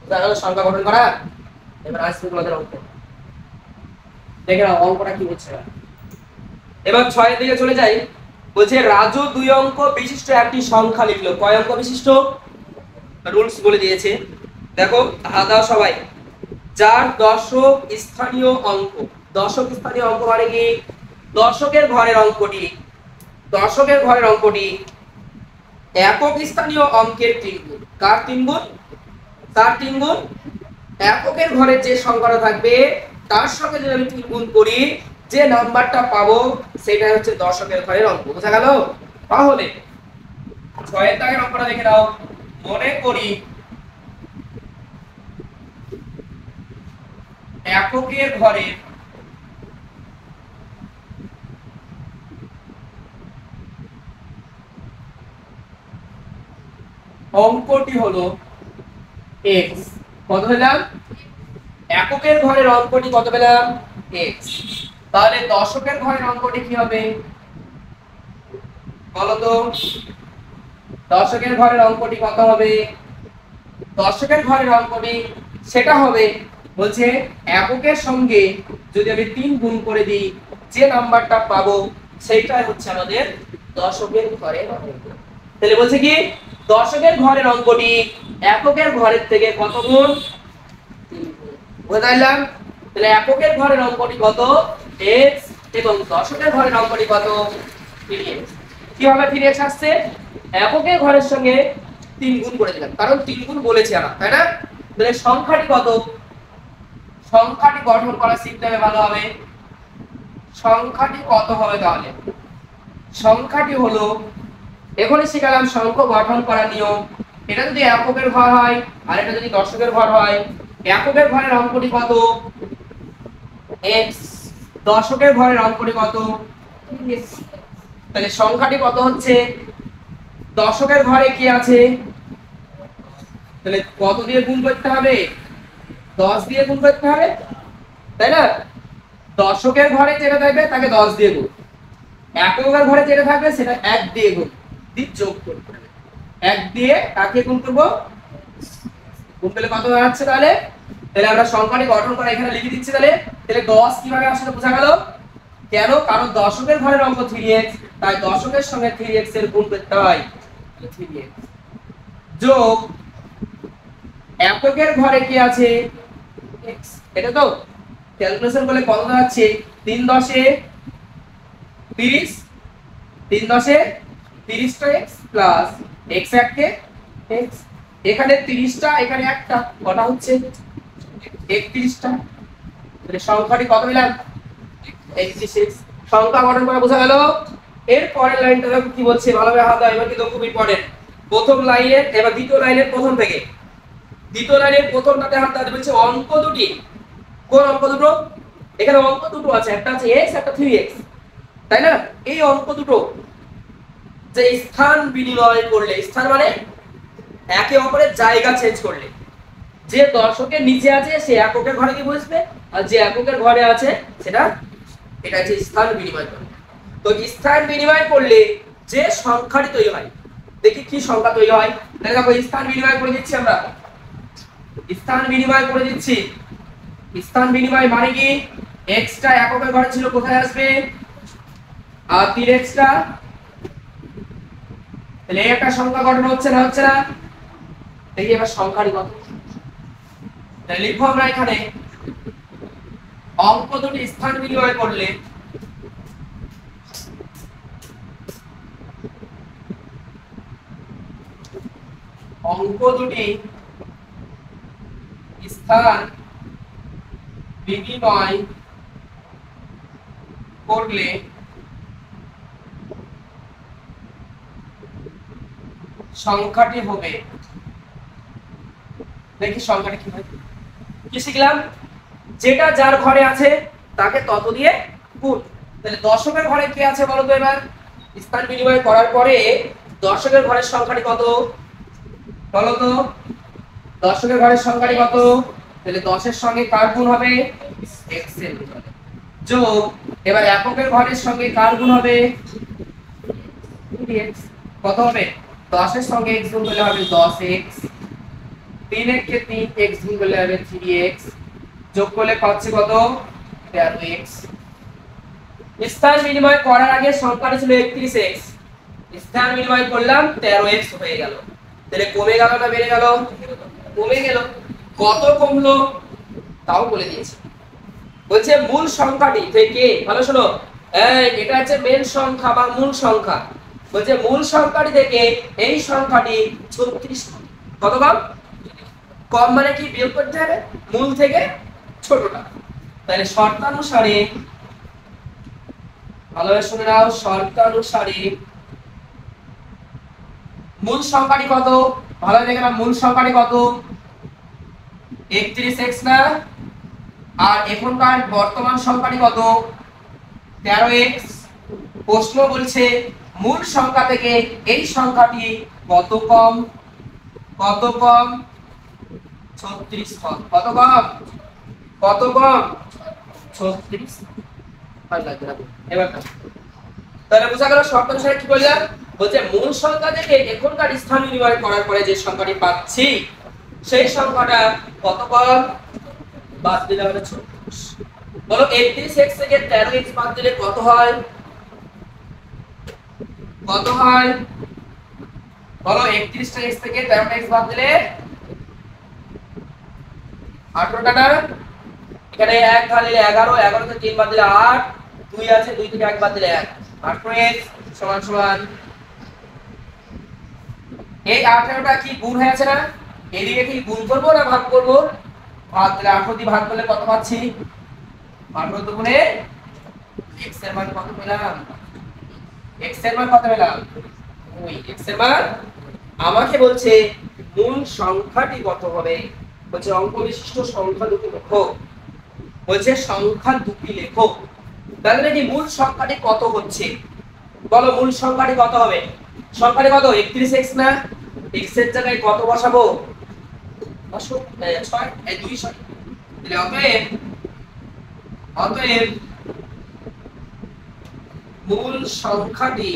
তাহলে সংখ্যা গঠন করা। এবার আসছে তোমাদের অঙ্ক, দেখে নাও অঙ্কটা কি হচ্ছে। এবার 6 এর দিকে চলে যাই। বলছে রাজু 2 অঙ্ক বিশিষ্ট একটি সংখ্যা লিখলো। কয় অঙ্ক বিশিষ্ট? রুলস বলে দিয়েছে দেখো, হাত দাও সবাই। যার দশক স্থানীয় অঙ্ক, দশক স্থানীয় অঙ্ক মানে কি? দশকের ঘরের অঙ্কটি, দশকের ঘরের অঙ্কটি একক স্থানীয় অঙ্কের 3 গুণ। কার 3 গুণ? তার 3 গুণ। এককের ঘরে যে সংখ্যাটা থাকবে তার সঙ্গে যদি আমি 3 গুণ করি, যে নাম্বারটা পাবো সেটা হচ্ছে দশকের ঘরের অঙ্ক। বুঝা গেল? তাহলে 6 এর দাগের অঙ্কটা দেখে নাও। মনে করি এককের ঘরে অঙ্কটি হলো x। কত পেলাম? এককের ঘরের অঙ্কটি কত পেলাম? x। তাহলে দশকের ঘরের অঙ্কটি কি হবে বলো তো? দশকের ঘরের অঙ্কটি কত হবে? দশকের ঘরের অঙ্কটি সেটা হবে, বলছে এককের সঙ্গে যদি আমি 3 গুণ করে দিই, যে নাম্বারটা পাবো সেইটাই হচ্ছে আমাদের দশকের ঘরের অঙ্ক। তাহলে বলছে কি দশকের ঘরের অঙ্কটি এককের ঘরের থেকে কত গুণ? 3 গুণ। বুঝাইলাম? তাহলে এককের ঘরের অঙ্কটি কত? x এবং দশকের ঘরের অঙ্কটি কত? 3x। কিভাবে 3x আসছে? এককের ঘরের সঙ্গে 3 গুণ করে দিলাম, কারণ 3 গুণ বলেছি আমরা, তাই না? তাহলে সংখ্যাটি কত? সংখ্যাটি গঠন করা শিখতে হবে ভালোভাবে। সংখ্যাটি কত হবে তাহলে? সংখ্যাটি হলো, এখনই শিখালাম সংখ্যা গঠন করার নিয়ম। এটা যদি এককের ঘর হয় আর এটা যদি দশকের ঘর হয়, এককের ঘরের অঙ্কটি কত? x, দশকের ঘরের অঙ্কটি কত? 3x। তাহলে সংখ্যাটি কত হচ্ছে? দশকের ঘরে কি আছে? তাহলে কত দিয়ে গুণ করতে হবে? 10 দিয়ে গুণ করতে হবে, তাই না? দশকের ঘরে যেটা থাকবে তাকে 10 দিয়ে গুণ, এককের ঘরে যেটা থাকবে সেটা 1 দিয়ে গুণ, যোগ করতে হবে। 1 দিয়ে কাকে গুণ করব? গুণ করলে কত দাঁড়াচ্ছে তাহলে? তাহলে আমরা সংখ্যাটি গঠন করে এখানে লিখে দিচ্ছি। তাহলে 10 কিভাবে আসলে বোঝা গেল? কেন? কারণ দশকের ঘরের অঙ্ক 3x, তাই দশকের সঙ্গে 3x এর গুণ করতে হয়, 3x যোগ এককের ঘরে কি আছে? x। এটা তো ক্যালকুলেশন করলে কত দাঁড়াচ্ছে? 3 10 এ 30, 3 10 এ 30 টা x প্লাস x এককে x। এখানে 30 টা, এখানে একটা, কটা হচ্ছে? 31 টা। তাহলে সংখ্যাটি কত পেলাম? 86। সংখ্যা গঠন করা বোঝা গেল? এর পরের লাইনটা দেখো কি বলছে, ভালোভাবে হাত দাও। এবার কিন্তু খুব ইম্পর্টেন্ট। প্রথম লাইনের, এবার দ্বিতীয় লাইনের প্রথম থেকে, দ্বিতীয় লাইনের প্রথমটাতে হাত দাও। বলছে অঙ্ক দুটি। কোন অঙ্ক দুটো? এখানে অঙ্ক দুটো আছে, একটা আছে x, একটা 3x, তাই না? এই অঙ্ক দুটো যে স্থান বিনিময় করলে, স্থান মানে একে অপরের জায়গা চেঞ্জ করলে, যে দশকের নিচে আছে সে এককের ঘরে কি বসবে, আর যে এককের ঘরে আছে সেটা, এটা হচ্ছে স্থান বিনিময় করলে। তো স্থান বিনিময় করলে যে সংখ্যাটি তৈরি হয়, দেখি কি সংখ্যা তৈরি হয়। তাহলে দেখো স্থান বিনিময় করে দিচ্ছি আমরা, স্থান বিনিময় করে দিচ্ছি। স্থান বিনিময় মানে কি? x টা এককের ঘরে ছিল, কোথায় আসবে? আর 3x টা তাহলে এই একটা সংখ্যা গঠন হচ্ছে না, হচ্ছে না? দেখি এবার সংখ্যাটি কত। তাহলে লিখবো আমরা এখানে অঙ্ক দুটি স্থান বিনিময় করলে অঙ্ক দুটি স্থান বিনিময় করলে সংখ্যাটি হবে, দেখি সংখ্যাটি কি হয়। কি শিখলাম? যেটা যার ঘরে আছে তাকে তত দিয়ে গুণ। তাহলে দশকের ঘরে কি আছে বলো তো এবার? স্থান বিনিময় করার পরে দশকের ঘরের সংখ্যাটি কত বলো তো? দশকের ঘরের সংখ্যাটি কত? তাহলে 10 এর সঙ্গে কার গুণ হবে? x এর গুণ হবে। যোগ এবার এককের ঘরের সঙ্গে কার গুণ হবে? x। কত হবে? 10 এর সঙ্গে x গুণ করলে হবে 10x, 3 এর কে 3x গুণ করলে হবে 3x, যোগ করলে পাচ্ছি কত? 13x। স্থান বিনিময় করার আগে সংখ্যাটা ছিল 31x, স্থান বিনিময় করলাম 13x হয়ে গেল। তাহলে কমে গেল না বেড়ে গেল? কমে গেল। কত কমলো তাও বলে দিয়েছি। বলছে মূল সংখ্যাটি থেকে, ভালো শোনো, এটা হচ্ছে মেন সংখ্যা বা মূল সংখ্যা। বলছে মূল সংখ্যাটি থেকে এই সংখ্যাটি 36 কত কম? কম মানে কি? বিয়োগ করতে হবে মূল থেকে ছোটটা। তাহলে শর্তানুসারে, ভালোভাবে শুনে নাও, শর্তানুসারে মূল সংখ্যাটি কত? ভালোভাবে দেখে নাও, মূল সংখ্যাটি কত? 31x না? আর এখনকার বর্তমান সংখ্যাটি কত? 13x। প্রশ্ন বলছে মূল সংখ্যা থেকে এই সংখ্যাটি কত কম? কত কম? 36 কম। কত কম? কত কম? 36। ভালো লাগবে না এবার। তাহলে বোঝা গেল শর্ত অনুসারে কি বললাম? বলছে মূল সংখ্যা থেকে এখনকার স্থান বিনিময় করার পরে যে সংখ্যাটি পাচ্ছি সেই সংখ্যাটা কত কম? বাদ দিলে হবে 36। বলো 31x থেকে 13x বাদ দিলে কত হয়? কত হয়? বলো 31x থেকে 13x বাদ দিলে 18টা না? এখানে 1 ঢালে 11, 11 থেকে 3 বাদ দিলে 8, 2 আছে 2 থেকে 1 বাদ দিলে 1, 18x সমান সমান এই 18টা কি গুণ হয়ে আছে না? এদিকে কি গুণ করব না ভাগ করব? ভাগ। তাহলে 18 দিয়ে ভাগ করলে কত পাচ্ছি? 18 দুগুণে x এর মান কত পেলাম? x এর মান কত পেলাম? ওই x এর মান আমাকে বলছে মূল সংখ্যাটি কত হবে। বলছে অঙ্ক বিশিষ্ট সংখ্যা দুটি লেখো। বলছে সংখ্যা দুটি লেখো। তাহলে কি মূল সংখ্যাটি কত হচ্ছে? বলো মূল সংখ্যাটি কত হবে? সংখ্যাটি কত? 31x না? x এর জায়গায় কত বসাবো? 6 এই 2 6। তাহলে অতএব মূল সংখ্যাটি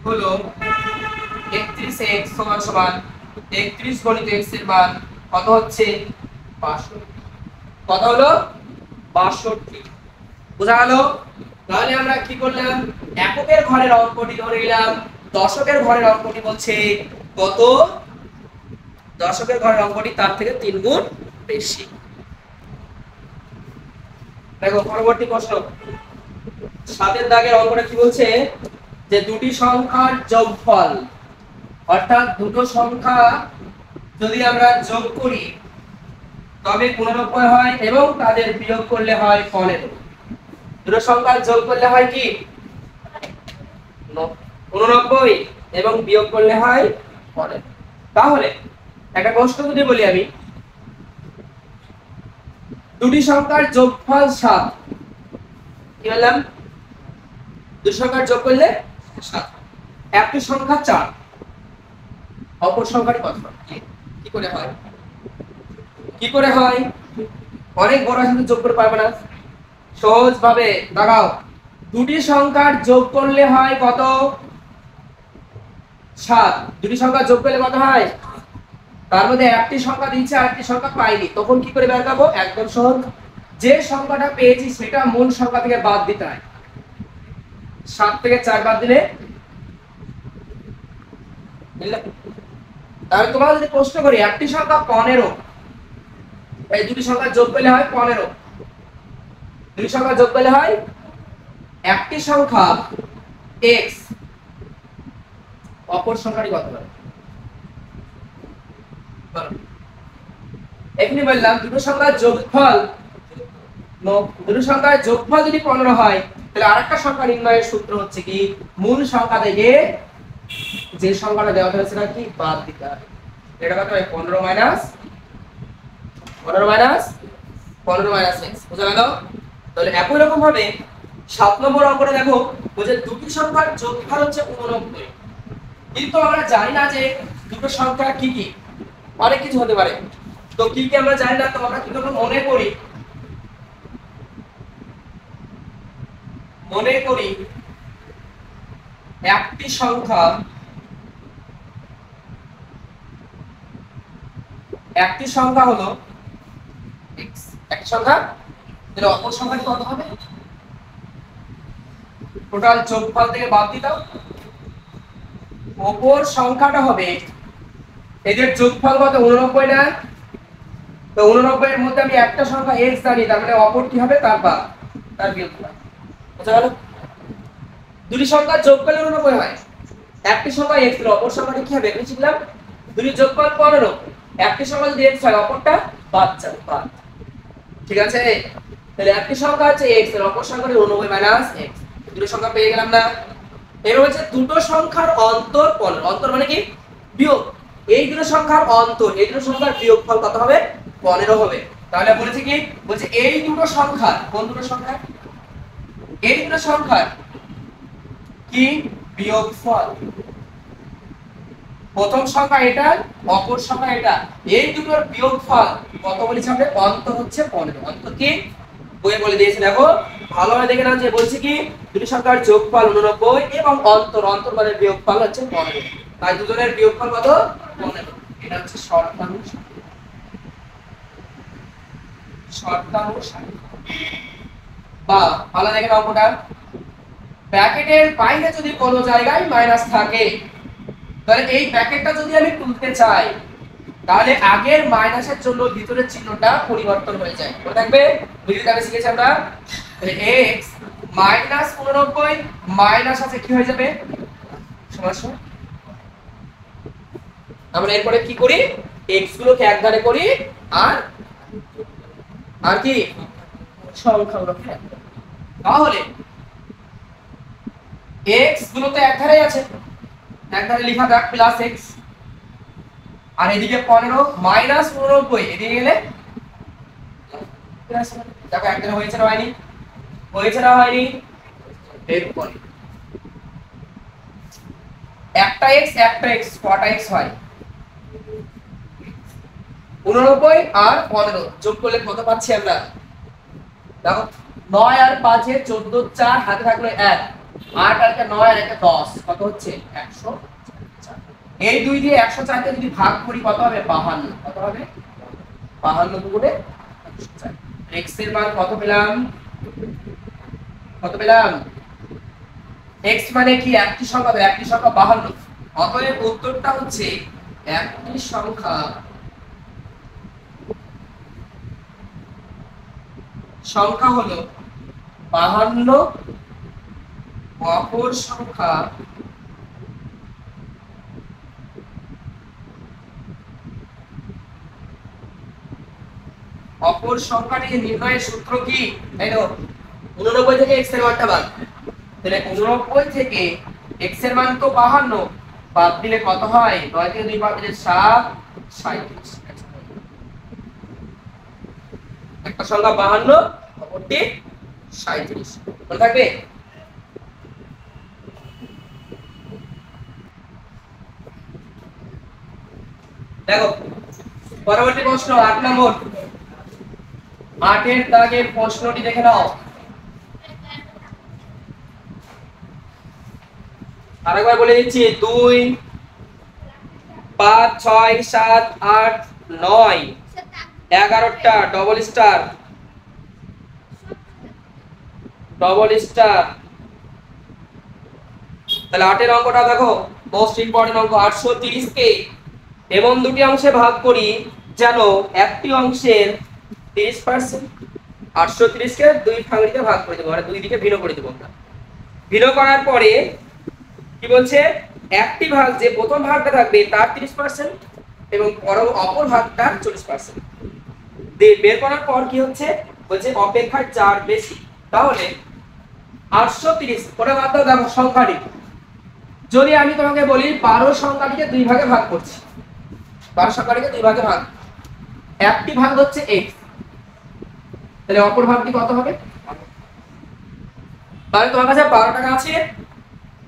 হলো 31x সমান সমান 31 গণিত x এর মান কত হচ্ছে? 62। কত হলো? 62। বোঝা গেল? তাহলে আমরা কি করলাম? এককের ঘরের অঙ্কটি ধরে নিলাম, দশকের ঘরের অঙ্কটি বলছে কত? দশকের ঘরের অঙ্কটি তার থেকে 3 গুণ বেশি। দেখো পরবর্তী প্রশ্ন, 7 এর দাগের অঙ্কটা কি বলছে? যে দুটি সংখ্যার যোগফল, অর্থাৎ দুটো সংখ্যা যদি আমরা যোগ করি তবে 89 হয় এবং তাদের বিয়োগ করলে হয় 15। দুটো সংখ্যা যোগ করলে হয় কি? 89 এবং বিয়োগ করলে হয় 15। তাহলে একটা প্রশ্ন যদি বলি আমি, দুটি সংখ্যার যোগফল 7, কি বললাম? দুটি সংখ্যার যোগ করলে 7। একটি সংখ্যা 4, অপর সংখ্যাটি কত? কি করে হয়? কি করে হয়? অনেক বড় সাথে যোগ করে পারবে না, সহজ ভাবে দেখাও। দুটি সংখ্যার যোগ করলে হয় কত? 7। দুটি সংখ্যা যোগ করলে কত হয়? তার মধ্যে একটি সংখ্যা দিয়েছে আর একটি সংখ্যা পাইনি, তখন কি করে বের করব? একদম সহজ, যে সংখ্যাটা পেয়েছি সেটা মূল সংখ্যা থেকে বাদ দিতে হয়। 7 থেকে 4 বাদ দিলে তাহলে তোমরা যদি প্রশ্ন করি একটি সংখ্যা 15, এই দুটি সংখ্যা যোগ পেলে হয় 15, দুটি সংখ্যা যোগ পেলে হয় একটি সংখ্যা x, অপর সংখ্যাটি কত হবে? এখানে বললাম দুটো সংখ্যার যোগফল, দুটো সংখ্যার যোগফল যদি 15 হয় তাহলে আরেকটা সংখ্যা নির্ণয়ের সূত্র হচ্ছে কি মূল সংখ্যা থেকে যে সংখ্যাটা দেওয়া হয়েছে না কি বাদ দিতে হবে। এটা কত হয়? 15 মাইনাস 15 x, বুঝা গেল? তাহলে একই রকম ভাবে 7 নম্বর অঙ্কটা দেখো, বলছে দুটি সংখ্যার যোগফল হচ্ছে 89, কিন্তু আমরা জানি না যে দুটো সংখ্যা কি কি, অনেক কিছু হতে পারে। তো কি কি আমরা জানি না, তো আমরা কি করব? মনে করি একটি সংখ্যা হলো x, একটি সংখ্যা, তাহলে অপর সংখ্যাটি কত হবে? টোটাল যোগফল থেকে বাদ দিতে দাও, অপর সংখ্যাটা হবে, এদের যোগফল কত? 89 না? তো 89 এর মধ্যে আমি একটা সংখ্যা x জানি, তার মানে অপর কি হবে? তার বিয়োগফল। বুঝা গেল? দুটি সংখ্যা যোগ করলে 89 হয়, একটি সংখ্যা x এর অপর সংখ্যাটি কি হবে? বুঝলাম, দুটি যোগফল 15, একটি সংখ্যা যদি x হয় অপরটা বাদ যাবে, বাদ। ঠিক আছে? তাহলে একটি সংখ্যা হচ্ছে x এর অপর সংখ্যাটি 89 - x, দুটো সংখ্যা পেয়ে গেলাম না? এর হচ্ছে দুটো সংখ্যার অন্তর 15, অন্তর মানে কি? বিয়োগ। এই দুটো সংখ্যার অন্তর, এই দুটো সংখ্যার বিয়োগফল কত হবে? 15 হবে। তাহলে বলেছে কি? বলছে এই দুটো সংখ্যা, কোন দুটো সংখ্যা? এই দুটো সংখ্যার কি বিয়োগফল, প্রথম সংখ্যা এটা, অপর সংখ্যা এটা, এই দুটোর বিয়োগফল কত বলেছে আমরা? অন্তর হচ্ছে 15। অন্তর কি বইয়ে বলে দিয়েছে, দেখো ভালোভাবে দেখে নাও, যে বলছে কি দুটি সংখ্যার যোগফল 89 এবং অন্তর মানে বিয়োগফল হচ্ছে 15, তাই দুজনের বিয়োগফল কত? 15। এটা হচ্ছে শর্তানুসারে। বা ভালো দেখে নাও অঙ্কটা, ব্র্যাকেটের বাইরে যদি কোনো জায়গায় মাইনাস থাকে, তাহলে এই ব্র্যাকেটটা যদি আমি তুলতে চাই, তাহলে আগের মাইনাসের জন্য ভিতরের চিহ্নটা পরিবর্তন হয়ে যায়। মনে থাকবে, ভিডিওতে আমি শিখেছি আমরা, x মাইনাস 89 মাইনাস আছে কি হয়ে যাবে? সমান। আমরা এরপরে কি করি? x গুলোকে এক ধারে করি আর কি সংখ্যাগুলোকে, তাহলে x গুলো তো এক ধারে আছে, এক ধারে লেখা যাক প্লাস x, আর এদিকে 15 মাইনাস 89, এদিকে গেলে প্লাস। দেখো এক ধারে হয়েছে না হয়নি? এরপরে একটা x কটা x হয়? 89 আর 15 যোগ করলে কত পাচ্ছি আমরা? দেখো 9 আর 5 এ 14, 4 হাতে থাকলো 1, 8 আর 9 আর 10, কত হচ্ছে? 104। এই দুই দিয়ে 104 কে যদি ভাগ করি কত হবে? 52। কত হবে? 52 দুগুণে 104। x এর মান কত পেলাম? x মানে কি? একটি সংখ্যা, তো একটি সংখ্যা 52। অতএব উত্তরটা হচ্ছে একটি সংখ্যা হলো 52, অপর সংখ্যা সংখ্যাটি নির্ণয়ের সূত্র কি? তাই তো 89 থেকে x এর মানটা বাদ, তাহলে 89 থেকে x এর মান তো 52, বাদ দিলে কত হয়? 9 থেকে 2 বাদ দিলে 7, 37। একটা সংখ্যা 52, অপরটি 37। মনে থাকবে? দেখো পরবর্তী প্রশ্ন 8 নম্বর, 8 এর দাগের প্রশ্নটি দেখে নাও। আরেকবার বলে দিচ্ছি, 2 5 6 7 8 9 11টা ডবল স্টার তাহলে 8 এর অঙ্কটা দেখো, মোস্ট ইম্পর্টেন্ট অঙ্ক। 830 কে এমন দুটি অংশে ভাগ করি যেন একটি অংশের 30%। 830 কে দুই ভাগে ভাগ করে দেবো, মানে দুই দিকে ভিন্ন করে দেবো আমরা। ভিন্ন করার পরে কি বলছে, একটি ভাগ যে প্রথম ভাগটা থাকবে তার 30% এবং অপর ভাগটার 40%। বের করার পর কি হচ্ছে, বলছে অপেক্ষায় 4 বেশি। তাহলে 830 পরে বাদ দাও, দেখো সংখ্যাটি যদি আমি তোমাকে বলি 12 সংখ্যাটিকে দুই ভাগে ভাগ করছি, 12 সংখ্যাটিকে দুই ভাগে ভাগ, একটি ভাগ হচ্ছে x, তাহলে অপর ভাগটি কত হবে? তাহলে তোমার কাছে 12 টাকা আছে,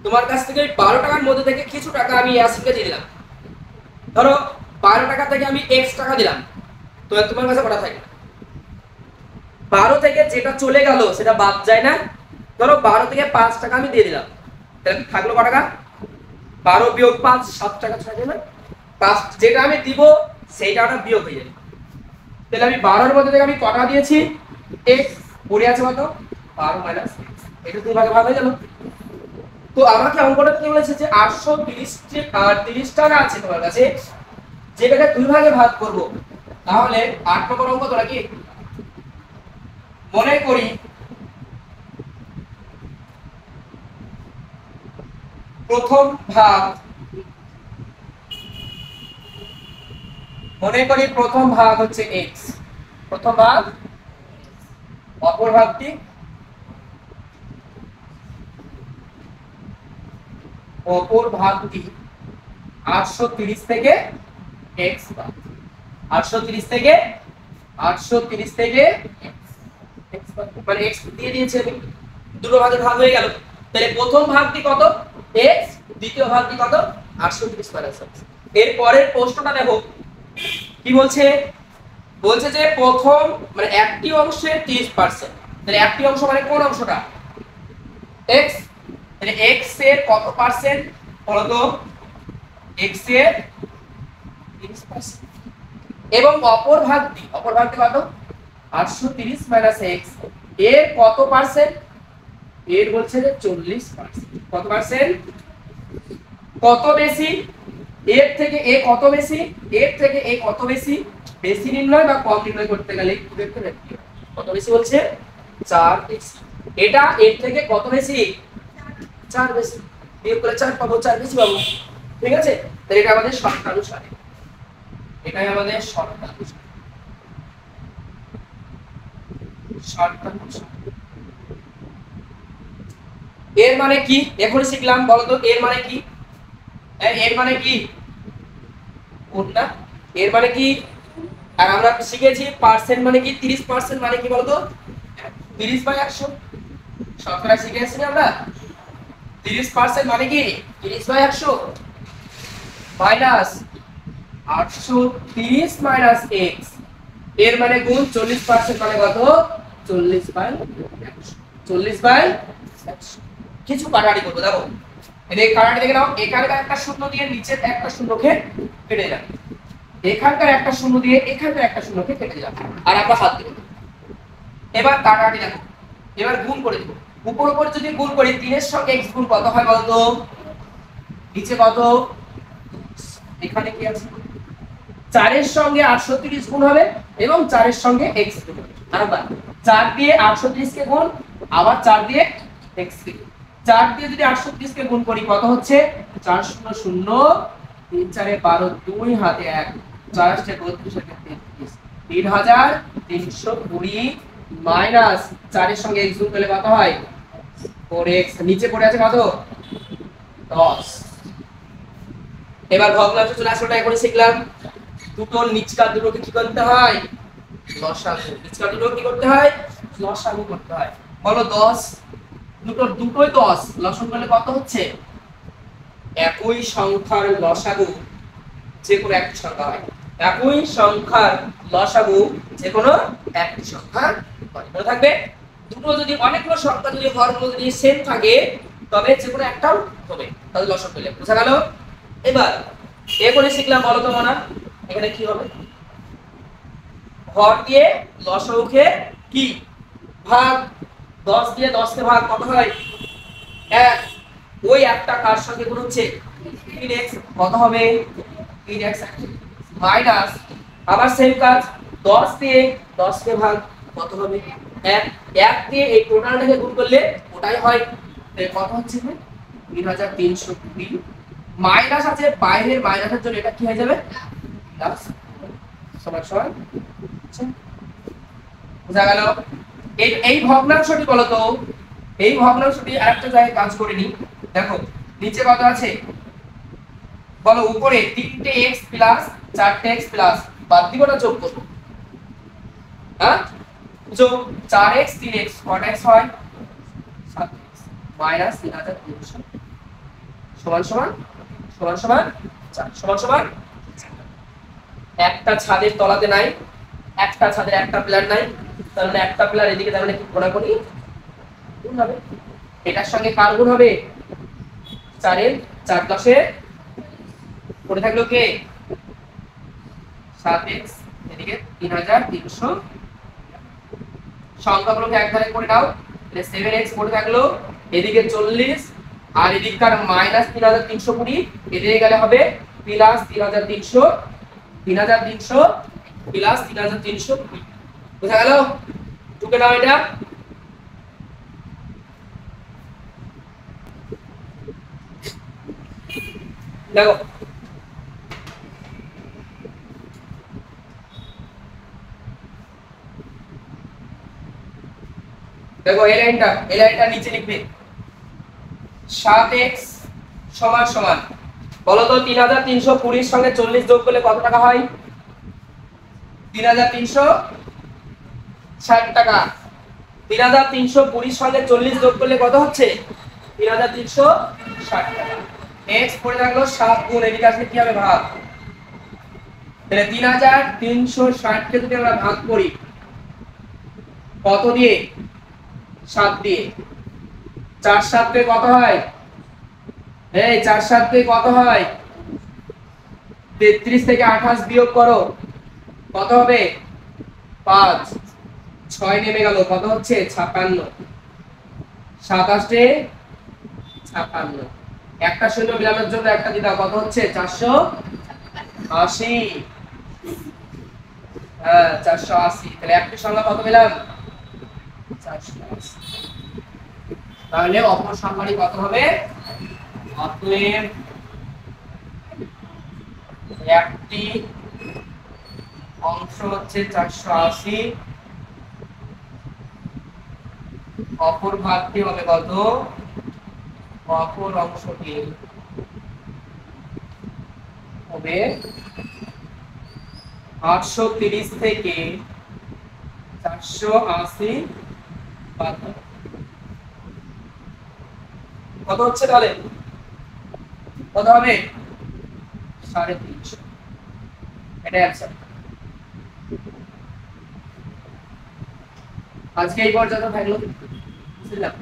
তোমার কাছ থেকে 12 টাকার মধ্যে থেকে কিছু টাকা আমি ইয়াসিনকে দিয়ে দিলাম। ধরো 12 টাকা থেকে আমি x টাকা দিলাম, তো তোমার কাছে কটা থাকে? 12 থেকে যেটা চলে গেল সেটা বাদ যায় না। ধরো 12 থেকে 5 টাকা আমি দিয়ে দিলাম, তাহলে থাকলো কত টাকা? 12 বিয়োগ 5 7 টাকা থাকে না? 5 যেটা আমি দিব সেইটা ওটা বিয়োগ হয়ে যাবে। তাহলে আমি 12 এর মধ্যে থেকে আমি কটা দিয়েছি? x পড়ে আছে কত? 12 মাইনাস x, এটা দুই ভাগে ভাগ হয়ে গেল। তো আমাকে অঙ্কটা কি বলেছে যে 830 টাকা আছে তোমার কাছে, যেটাকে দুই ভাগে ভাগ করব। তাহলে 8 নম্বর অঙ্ক তোরা কি মনে করি প্রথম ভাগ, মনে করি প্রথম ভাগ হচ্ছে x, প্রথম ভাগ, অপর ভাগটি অপর ভাগটি 830 থেকে x বাদ, 830 থেকে x বাদ, মানে x দিয়ে দিয়েছে আমি, দুটো ভাগে ভাগ হয়ে গেল। তাহলে প্রথম ভাগটি কত? x, দ্বিতীয় ভাগটি কত? 830 মাইনাস x। এর পরের প্রশ্নটা দেখো কি বলছে, বলছে যে প্রথম মানে একটি অংশের 30%, তাহলে একটি অংশ মানে কোন অংশটা? x, তাহলে x এর কত পার্সেন্ট বলো তো? x এর 30%। এবং অপর ভাগটি কত? 830 মাইনাস x, এর কত পার্সেন্ট? এর বলছে যে 40%। কত পার্সেন্ট? কত বেশি? এর থেকে এ কত বেশি? এর থেকে এ কত বেশি? বেশি নির্ণয় বা কম নির্ণয় করতে গেলে কি দেখতে হবে? কত বেশি বলছে? 4 বেশি। এটা এর থেকে কত বেশি? 4 বেশি। বিয়োগ করে 4 পাবো, 4 বেশি পাবো। ঠিক আছে, তাহলে এটা আমাদের শর্তানুসারে, এটাই আমাদের শর্তানুসারে। এর মানে কি এখন শিখলাম, বলো তো এর মানে কি? এর মানে কি? কোনটা এর মানে কি? আর আমরা শিখেছি পার্সেন্ট মানে কি, 30% মানে কি বলতো? 30/100 শতকরা শিখেছি না আমরা। 30% মানে কি 30/100 মাইনাস 830 মাইনাস x, এর মানে গুণ 40% মানে কত? 40/100, 40/100। কিছু কাটাকাটি করবো, দেখো এই কাটাকাটি দেখে নাও। এখানকার একটা শূন্য দিয়ে নিচের একটা শূন্যকে কেটে যাবে, এখানকার একটা শূন্য দিয়ে এখানকার একটা শূন্যকে কেটে যাবে, আর আমরা হাত দেব। এবার কাটাকাটি দেখো, এবার গুণ করে দেব। উপর উপর যদি গুণ করি 3 এর সঙ্গে x গুণ কত হয় বলতো? নিচে কত? এখানে কি আছে? 4 এর সঙ্গে 830 গুণ হবে এবং 4 এর সঙ্গে x গুণ হবে। আবার 4 দিয়ে 830 কে গুণ, আবার 4 দিয়ে x কে গুণ। 4 দিয়ে যদি 830 কে গুণ করি কত হচ্ছে? 4 0 0 3 4 12 2 হাতে 1 4 8 32 33 3320 মাইনাস 4 এর সঙ্গে x গুণ করলে কত হয়? 4x। নিচে পড়ে আছে কত? 10। এবার ভগ্নাংশ চলে আসলে এখন শিখলাম দুটো নিচকার দুটোকে কি করতে হয়? লসাগু। নিচকার দুটো কি করতে হয়? লসাগু করতে হয়। বলো 10 দুটোই 10 লসাগু করলে কত হচ্ছে? একই সংখ্যার লসাগু যে কোনো একটি সংখ্যা হয়। একই সংখ্যার লসাগু যে কোনো একটি সংখ্যা হয়। মনে থাকবে, দুটো যদি অনেকগুলো সংখ্যা যদি হরগুলো যদি সেম থাকে তবে যে কোনো একটাও হবে, তাহলে লসাগু পেলে। বুঝা গেল? এবার এখানে শিখলাম, বলো তো মনা এখানে কি হবে? হর দিয়ে লসাগুকে কি ভাগ, 10 দিয়ে 10 কে ভাগ কত হয়? 1। ওই একটা কার সঙ্গে গুণ হচ্ছে 3x, কত হবে 3x মাইনাস আবার সেম কাজ 10 দিয়ে 10 কে ভাগ, কত হবে 1, 1 দিয়ে এই টোটালটাকে গুণ করলে ওটাই হয়, কত হচ্ছে 3320 মাইনাস আছে বাইরের মাইনাসের জন্য এটা কি হয়ে যাবে প্লাস, সমান সমান বুঝা গেল। এই ভগ্নাংশটি বলতো, এই ভগ্নাংশটি আরেকটা জায়গায় কাজ করে নি, দেখো নিচে কত আছে বলো, উপরে 3x প্লাস 4x প্লাস বাদ দিব না যোগ করব, হ্যাঁ যোগ 4x 3x কত x হয় 7x মাইনাস 3300 সমান সমান সমান সমান 4 সমান সমান একটা ছাদের তলাতে নাই, একটা ছাদের একটা প্লার নাই, তার মানে একটা প্লার এদিকে, তার মানে কি কোণাকুণি গুণ হবে, এটার সঙ্গে কার গুণ হবে 4 এর 4 10 এর পড়ে থাকলো কে 7x, এদিকে 3300 সংখ্যাগুলোকে এক ধারে করে নাও, তাহলে 7x পড়ে থাকলো, এদিকে 40 আর এদিককার মাইনাস 3320, এদিকে গেলে হবে প্লাস 3300 প্লাস 3300, বুঝা গেল। টুকে নাও এটা, দেখো দেখো এই লাইনটা নিচে লিখবে 7x সমান সমান বলো তো 3320 সঙ্গে 40 যোগ করলে কত টাকা হয় 3360 টাকা, 3320 সঙ্গে 40 যোগ করলে কত হচ্ছে 3360 টাকা, x পড়ে থাকলো 7 গুণ এদিকে আসলে কি হবে ভাগ, তাহলে 3360 কে যদি আমরা ভাগ করি কত দিয়ে 7 দিয়ে, 4 7 কে কত হয়, এই 4 7 কে কত হয় 33 থেকে 28 বিয়োগ করো কত হবে 5, 6 নেমে গেল কত হচ্ছে 56, 27 এ 56, একটা শূন্য মিলানোর জন্য একটা দিদাও কত হচ্ছে 480, হ্যাঁ 480, তাহলে একটি সংখ্যা কত পেলাম 480, তাহলে অপর সংখ্যাটি কত হবে, অতএব একটি অংশ হচ্ছে 480, অপর ভাগটি হবে কত, অপর অংশটি হবে 830 থেকে 480 বাদ দাও, কত হচ্ছে তাহলে কত হবে 350, এটাই অ্যানসার। আজকে এই পর্যন্ত থাকলো, বুঝলাম।